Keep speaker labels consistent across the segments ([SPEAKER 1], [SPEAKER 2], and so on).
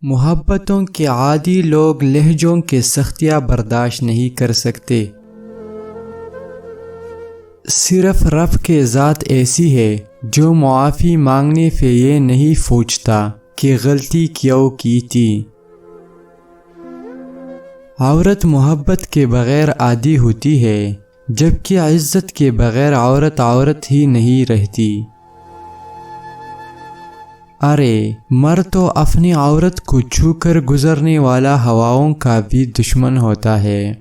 [SPEAKER 1] محبتوں کے عادی لوگ لہجوں کے سختیاں برداشت نہیں کر سکتے۔ صرف رب کے ذات ایسی ہے جو معافی مانگنے سے یہ نہیں پوچھتا کہ غلطی کیوں کی تھی۔ عورت محبت کے بغیر عادی ہوتی ہے، جبکہ عزت کے بغیر عورت عورت ہی نہیں رہتی۔ ارے مرد تو اپنی عورت کو چھو کر گزرنے والا ہواؤں کا بھی دشمن ہوتا ہے۔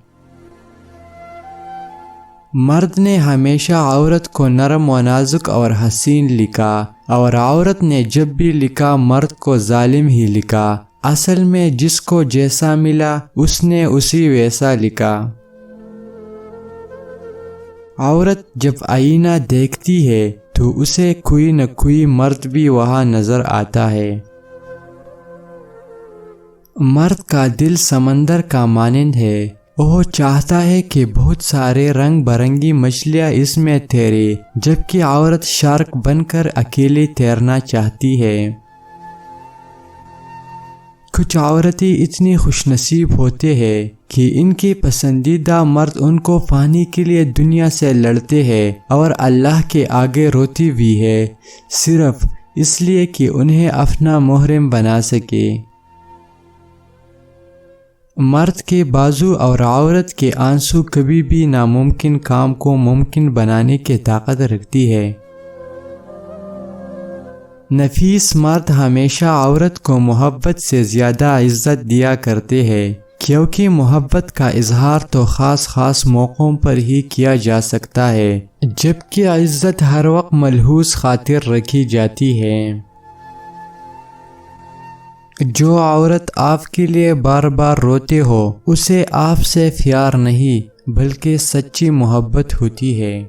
[SPEAKER 1] مرد نے ہمیشہ عورت کو نرم و نازک اور حسین لکھا، اور عورت نے جب بھی لکھا مرد کو ظالم ہی لکھا۔ اصل میں جس کو جیسا ملا اس نے اسی ویسا لکھا۔ عورت جب آئینہ دیکھتی ہے تو اسے کوئی نہ کوئی مرد بھی وہاں نظر آتا ہے۔ مرد کا دل سمندر کا مانند ہے، وہ چاہتا ہے کہ بہت سارے رنگ برنگی مچھلیاں اس میں تیرے، جبکہ عورت شارک بن کر اکیلے تیرنا چاہتی ہے۔ کچھ عورتیں اتنی خوش نصیب ہوتے ہیں کہ ان کے پسندیدہ مرد ان کو پانے کے لیے دنیا سے لڑتے ہیں اور اللہ کے آگے روتی بھی ہے، صرف اس لیے کہ انہیں اپنا محرم بنا سکے۔ مرد کے بازو اور عورت کے آنسو کبھی بھی ناممکن کام کو ممکن بنانے کی طاقت رکھتی ہے۔ نفیس مرد ہمیشہ عورت کو محبت سے زیادہ عزت دیا کرتے ہیں، کیونکہ محبت کا اظہار تو خاص موقعوں پر ہی کیا جا سکتا ہے، جبکہ عزت ہر وقت ملحوظ خاطر رکھی جاتی ہے۔ جو عورت آپ کے لیے بار بار روتے ہو، اسے آپ سے پیار نہیں بلکہ سچی محبت ہوتی ہے۔